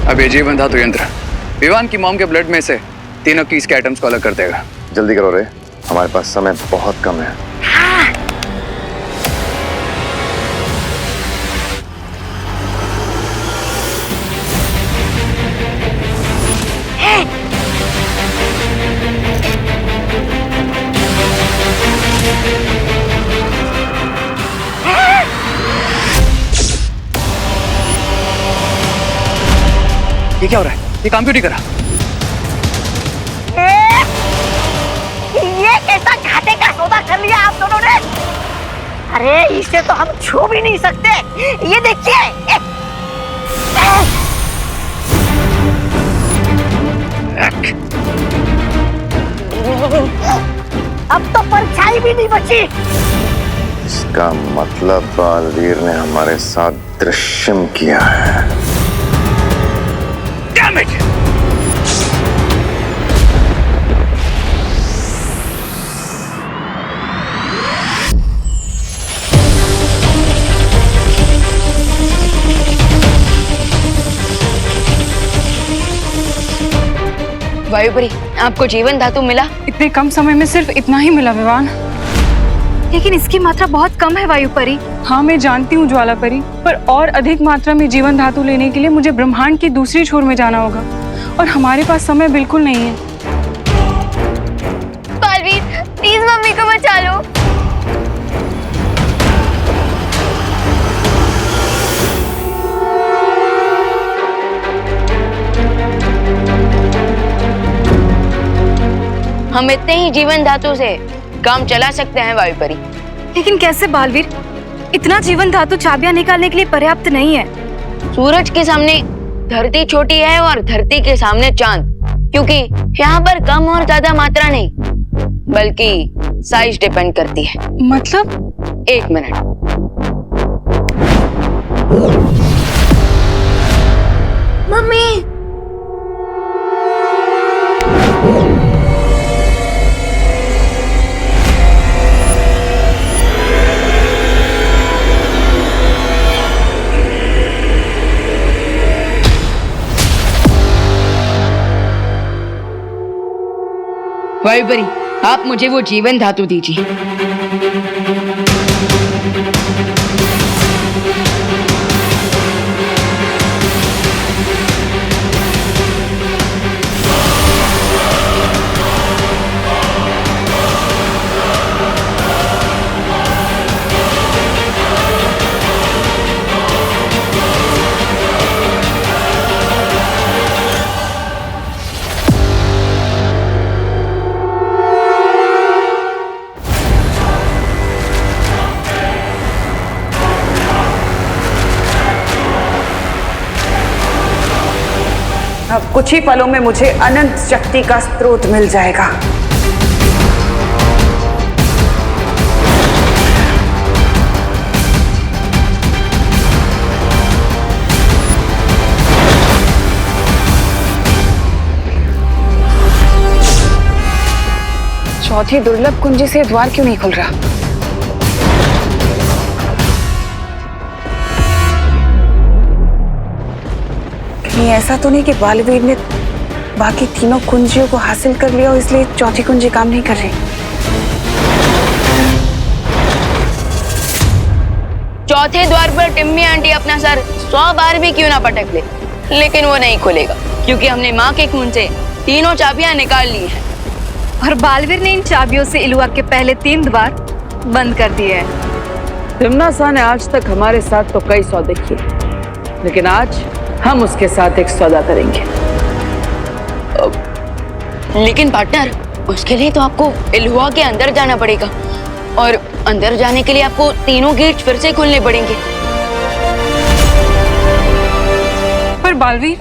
अब ये जीवन धातु यंत्र विवान की मॉम के ब्लड में से तीनों कीस के एटम्स को अलग कर देगा। जल्दी करो रे, हमारे पास समय बहुत कम है। ये क्या हो रहा है? ये काम क्यों नहीं करा? ये कैसा घाटे का सौदा कर लिया आप दोनों ने? अरे इसे तो हम छू भी नहीं सकते। ये देखिए, अब तो परछाई भी नहीं बची। इसका मतलब बालवीर ने हमारे साथ दृश्यम किया है। Damn it! वायुपरी, आपको जीवन धातु मिला? इतने कम समय में सिर्फ इतना ही मिला विवान। लेकिन इसकी मात्रा बहुत कम है वायुपरी। हाँ मैं जानती हूँ ज्वालापरी, पर और अधिक मात्रा में जीवन धातु लेने के लिए मुझे ब्रह्मांड की दूसरी छोर में जाना होगा और हमारे पास समय बिल्कुल नहीं है। बालवीर, प्लीज मम्मी को बचा लो। हम इतने ही जीवन धातु से काम चला सकते हैं वायुपरी। लेकिन कैसे बालवीर? इतना जीवन धातु चाबियां निकालने के लिए पर्याप्त नहीं है। सूरज के सामने धरती छोटी है और धरती के सामने चांद, क्योंकि यहाँ पर कम और ज्यादा मात्रा नहीं बल्कि साइज डिपेंड करती है। मतलब? एक मिनट। मम्मी, वायुपरी, आप मुझे वो जीवन धातु दीजिए। अब कुछ ही पलों में मुझे अनंत शक्ति का स्रोत मिल जाएगा। चौथी दुर्लभ कुंजी से द्वार क्यों नहीं खुल रहा? कहीं ऐसा तो नहीं कि बालवीर ने बाकी तीनों कुंजियों को हासिल कर लिया और इसलिए चौथी कुंजी काम नहीं कर रही? चौथे द्वार पर टिम्मी आंटी अपना सर 100 बार भी क्यों ना पटक ले, लेकिन वो नहीं खुलेगा क्योंकि हमने माँ के खून से तीनों चाबियां निकाल ली हैं। और बालवीर ने इन चाबियों से इलुआ के पहले 3 द्वार बंद कर दिए हैं। तिम्नासा ने आज तक हमारे साथ तो कई सौदे किए, लेकिन आज हम उसके साथ एक सौदा करेंगे। लेकिन पार्टनर, उसके लिए तो आपको इलुआ के अंदर जाना पड़ेगा और अंदर जाने के लिए आपको तीनों गेट फिर से खोलने पड़ेंगे। पर बालवीर,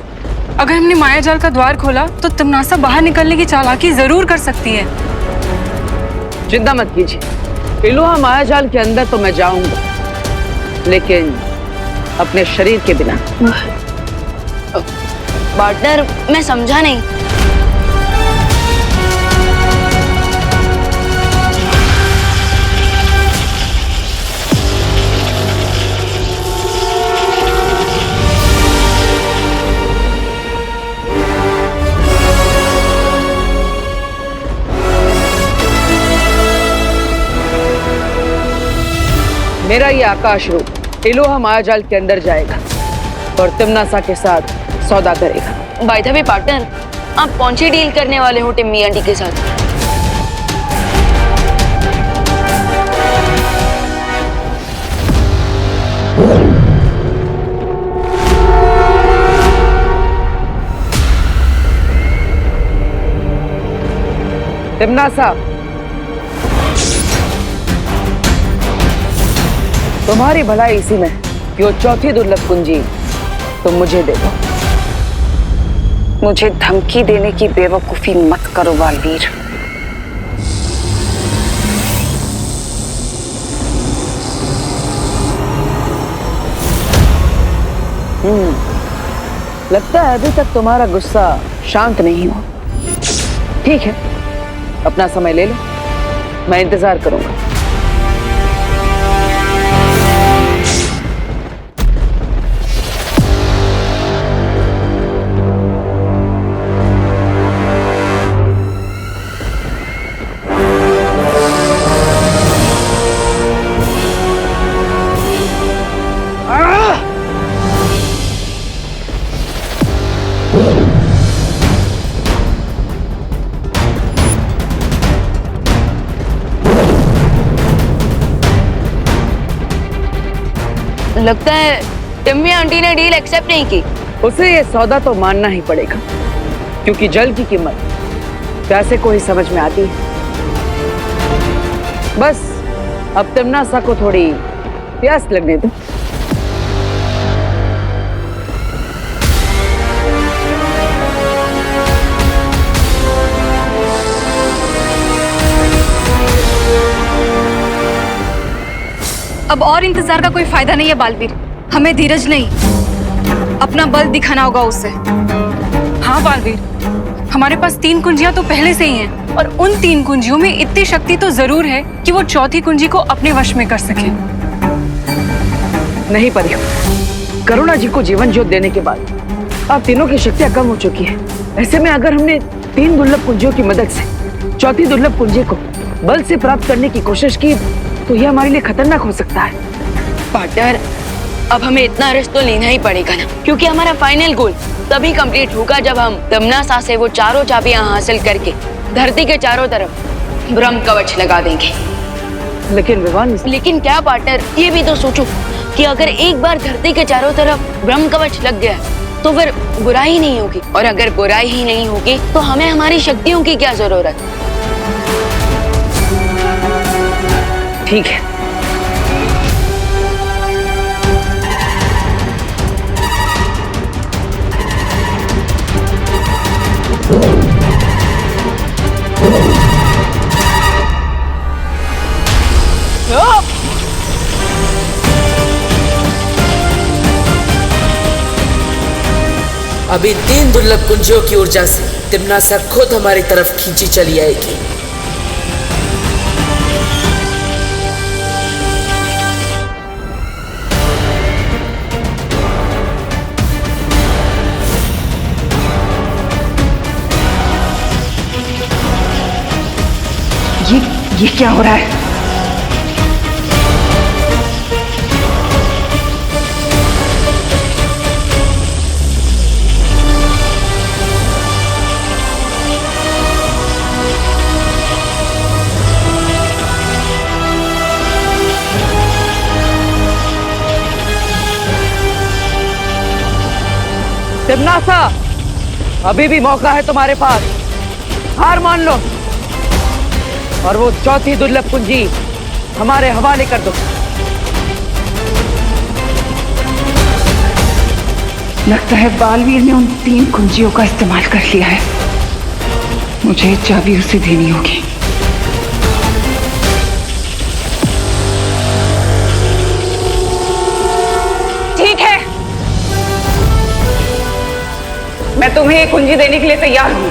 अगर हमने माया जाल का द्वार खोला तो तिम्नासा बाहर निकलने की चालाकी जरूर कर सकती है। चिंता मत कीजिए, इलुआ माया जाल के अंदर तो मैं जाऊंगा, लेकिन अपने शरीर के बिना। पार्टनर, मैं समझा नहीं। मेरा ये आकाश रूप इलोहा मायाजाल के अंदर जाएगा और तिमनासा के साथ सौदा करेगा। बाय द वे पार्टनर, आप कौन सी डील करने वाले हो टिम्मी आंटी के साथ? तिमनासा, तुम्हारी भलाई इसी में कि वो चौथी दुर्लभ कुंजी तुम मुझे दे दो। मुझे धमकी देने की बेवकूफी मत करो बालवीर। लगता है अभी तक तुम्हारा गुस्सा शांत नहीं हुआ। ठीक है, अपना समय ले लो, मैं इंतजार करूंगा। लगता है टिम्मी आंटी ने डील एक्सेप्ट नहीं की। उसे ये सौदा तो मानना ही पड़ेगा, क्योंकि जल की कीमत प्यासे को ही समझ में आती है। बस अब तिमनासा को थोड़ी प्यास लगने दो। अब और इंतजार का कोई फायदा नहीं है बालवीर। हमें धीरज नहीं, अपना बल दिखाना होगा उसे। हाँ बालवीर, हमारे पास 3 कुंजियां तो पहले से ही हैं और उन 3 कुंजियों में इतनी शक्ति तो जरूर है कि वो चौथी कुंजी को अपने वश में कर सके। नहीं परियो, करुणा जी को जीवन ज्योत देने के बाद अब तीनों की शक्तियां कम हो चुकी है। ऐसे में अगर हमने 3 दुर्लभ कुंजियों की मदद से चौथी दुर्लभ कुंजी को बल से प्राप्त करने की कोशिश की तो यह हमारे लिए खतरनाक हो सकता है। पार्टनर, अब हमें इतना रिस्क तो लेना ही पड़ेगा ना, क्योंकि हमारा फाइनल गोल तभी कंप्लीट होगा जब हम तिमनासा से वो चारों चाबियां हासिल करके धरती के चारों तरफ ब्रह्म कवच लगा देंगे। लेकिन विवान, लेकिन क्या पार्टनर, ये भी तो सोचो कि अगर एक बार धरती के चारों तरफ ब्रह्म कवच लग गया तो फिर बुराई नहीं होगी, और अगर बुराई ही नहीं होगी तो हमें हमारी शक्तियों की क्या जरूरत। ठीक है, अभी 3 दुर्लभ कुंजियों की ऊर्जा से तिमनासा खुद हमारी तरफ खींची चली आएगी। ये क्या हो रहा है? तिमनासा, अभी भी मौका है तुम्हारे पास, हार मान लो और वो चौथी दुर्लभ कुंजी हमारे हवाले कर दो। लगता है बालवीर ने उन 3 कुंजियों का इस्तेमाल कर लिया है। मुझे चाबी उसे देनी होगी। ठीक है, मैं तुम्हें एक कुंजी देने के लिए तैयार हूं।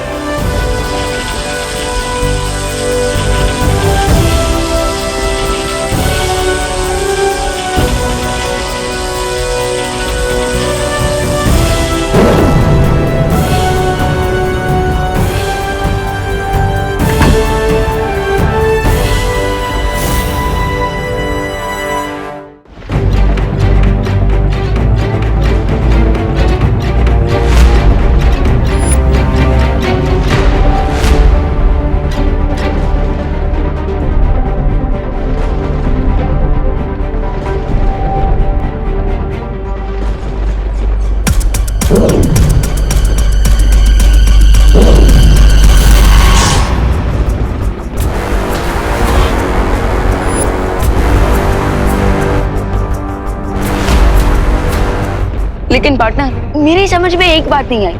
लेकिन पार्टनर, मेरी समझ में एक बात नहीं आई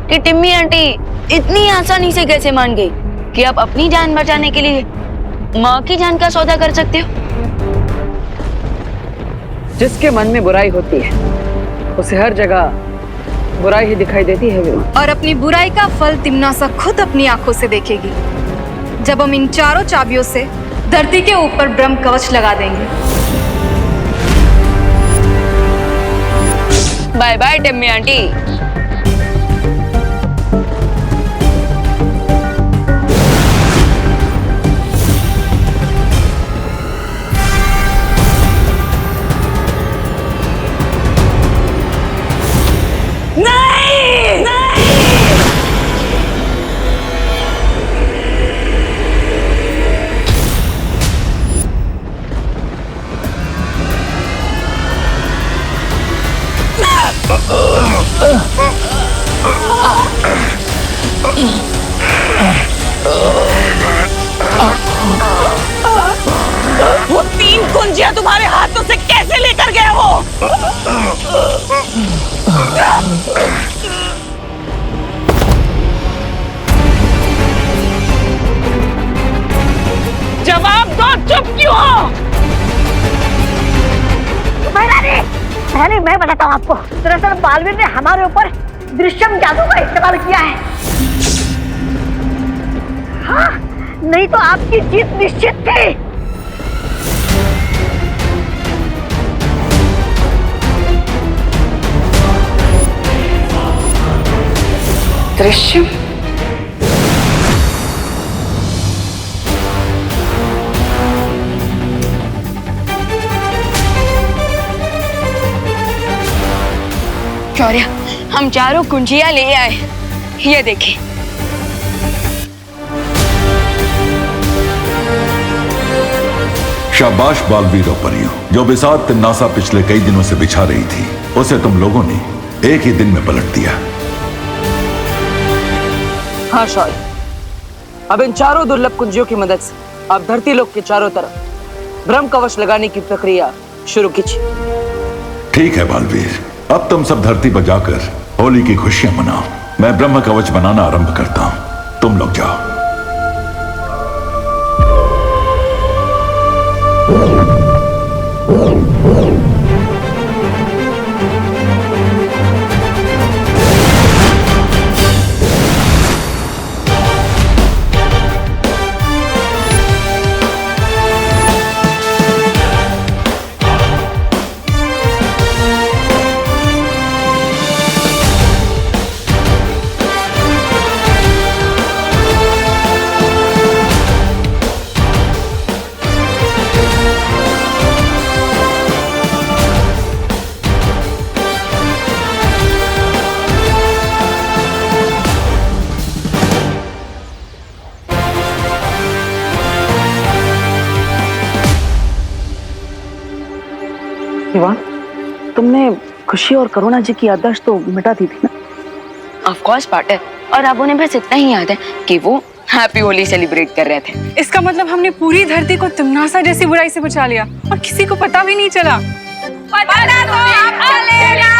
कि टिम्मी आंटी इतनी आसानी से कैसे मान गई कि आप अपनी जान बचाने के लिए माँ की जान का सौदा कर सकते हो। जिसके मन में बुराई होती है उसे हर जगह बुराई ही दिखाई देती है विवान। और अपनी बुराई का फल तिम्नासा खुद अपनी आंखों से देखेगी जब हम इन चारों चाबियों से धरती के ऊपर ब्रह्म कवच लगा देंगे। Bye bye Timmy aunty. वो 3 कुंजियां तुम्हारे हाथों से कैसे लेकर गया वो? जवाब दो, चुप क्यों हो? रानी, मैं बताता हूँ आपको। दरअसल बालवीर ने हमारे ऊपर दृश्यम जादू का इस्तेमाल किया है। हाँ, नहीं तो आपकी जीत निश्चित थी। दृश्यम? शौर्य, हम चारों कुंजियां ले आए। ये देखिए। शाबाश बालवीर और परियों, जो बिसात तिम्नासा पिछले कई दिनों से बिछा रही थी उसे तुम लोगों ने एक ही दिन में पलट दिया। हाँ शौर्य, अब इन चारों दुर्लभ कुंजियों की मदद से आप धरती लोक के चारों तरफ ब्रह्म कवच लगाने की प्रक्रिया शुरू कीजिए। ठीक है बालवीर, अब तुम सब धरती पर जाकर होली की खुशियां मनाओ। मैं ब्रह्म कवच बनाना आरंभ करता हूं, तुम लोग जाओ। विवान, तुमने खुशी और करुणा जी की याददाश्त तो मिटा दी थी ना? ऑफ कोर्स पार्टनर, और अब उन्हें बस इतना ही याद है कि वो हैप्पी होली सेलिब्रेट कर रहे थे। इसका मतलब हमने पूरी धरती को तिम्नासा जैसी बुराई से बचा लिया और किसी को पता भी नहीं चला। पता तो अब चलेगा।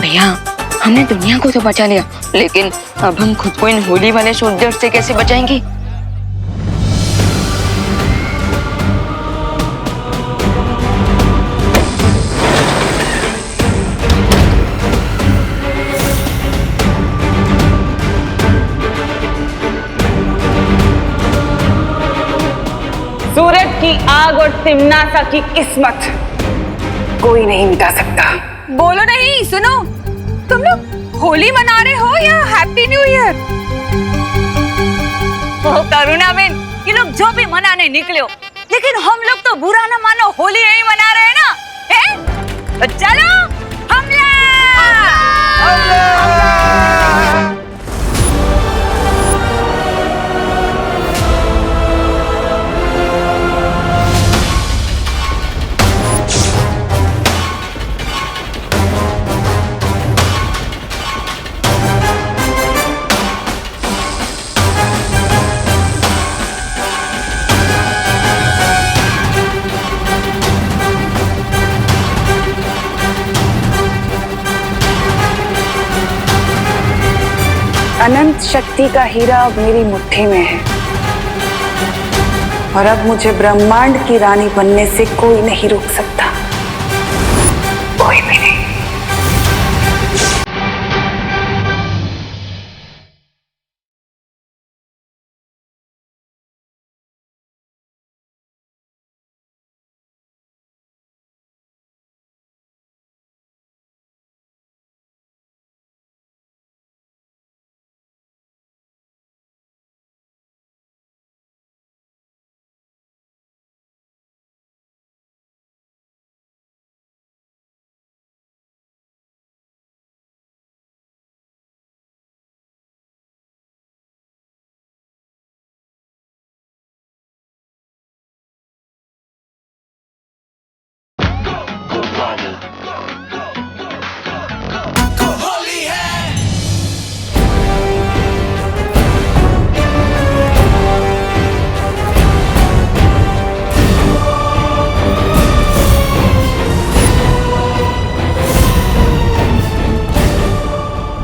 भैया, हमने दुनिया को तो बचा लिया, लेकिन अब हम खुद को इन होली वाले सोल्जर्स से कैसे बचाएंगे? सूरज की आग और तिम्नासा की किस्मत कोई नहीं मिटा सकता। बोलो नहीं, सुनो, तुम लोग होली मना रहे हो या हैप्पी न्यू ईयर? ओ करुणा बेन, ये लोग जो भी मनाने निकले हो, लेकिन हम लोग तो बुरा ना मानो होली यही मना रहे हैं ना, हैं? तो चलो हमला! अनंत शक्ति का हीरा अब मेरी मुट्ठी में है और अब मुझे ब्रह्मांड की रानी बनने से कोई नहीं रोक सकता, कोई भी नहीं।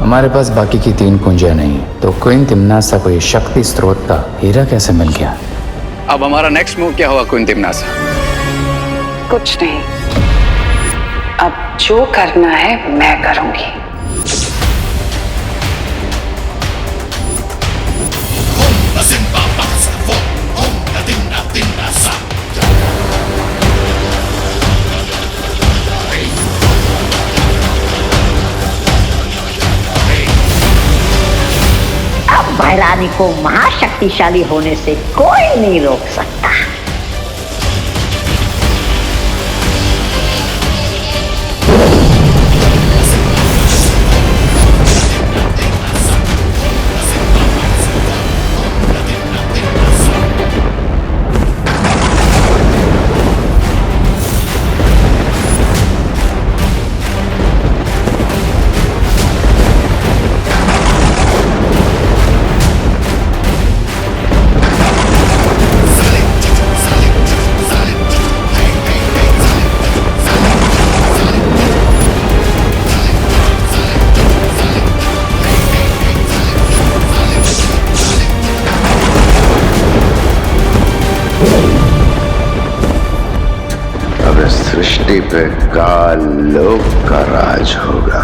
हमारे पास बाकी की 3 कुंजियां नहीं, तो क्वीन तिम्नासा को ये शक्ति स्रोत का हीरा कैसे मिल गया? अब हमारा नेक्स्ट मूव क्या होगा क्वीन तिम्नासा? कुछ नहीं, अब जो करना है मैं करूंगी। रानी को महाशक्तिशाली होने से कोई नहीं रोक सकता। सृष्टि पे काल लोक का राज होगा।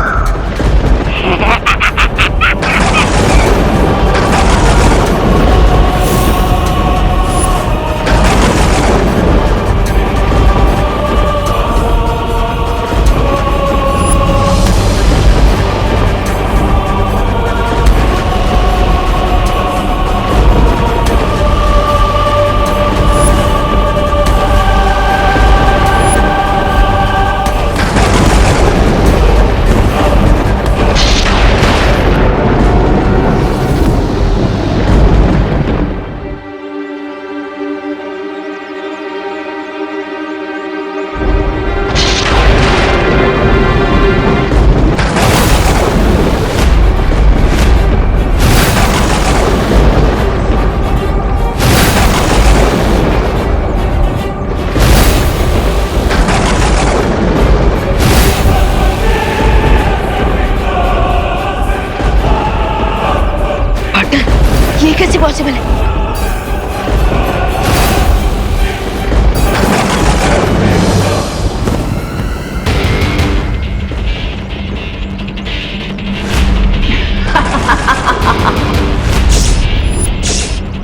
ये कैसे पॉसिबल है?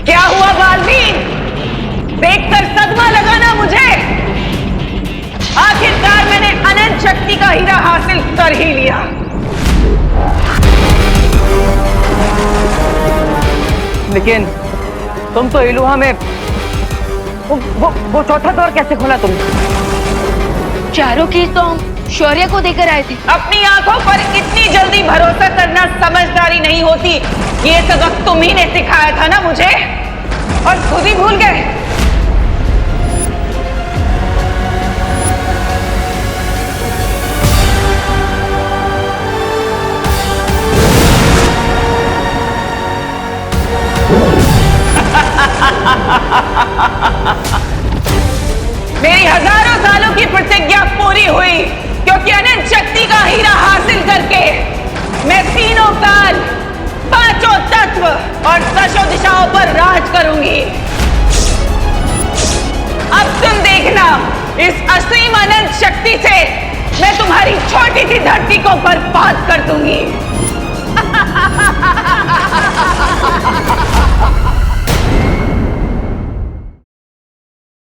क्या हुआ बालवीर? देखकर सदमा लगा ना मुझे? आखिरकार मैंने अनंत शक्ति का हीरा हासिल कर ही लिया। लेकिन तुम तो इलुहा में वो चौथा द्वार कैसे खोला तुमने? चारों की तो हम शौर्य को देकर आए थे। अपनी आंखों पर इतनी जल्दी भरोसा करना समझदारी नहीं होती। ये सबक तुम ही ने सिखाया था ना मुझे, और खुद ही भूल गए। मेरी हजारों सालों की प्रतिज्ञा पूरी हुई, क्योंकि अनंत शक्ति का हीरा हासिल करके मैं तीनों काल पांचों तत्व और दशों दिशाओं पर राज करूंगी। अब तुम देखना, इस असीम अनंत शक्ति से मैं तुम्हारी छोटी सी धरती को बर्बाद कर दूंगी।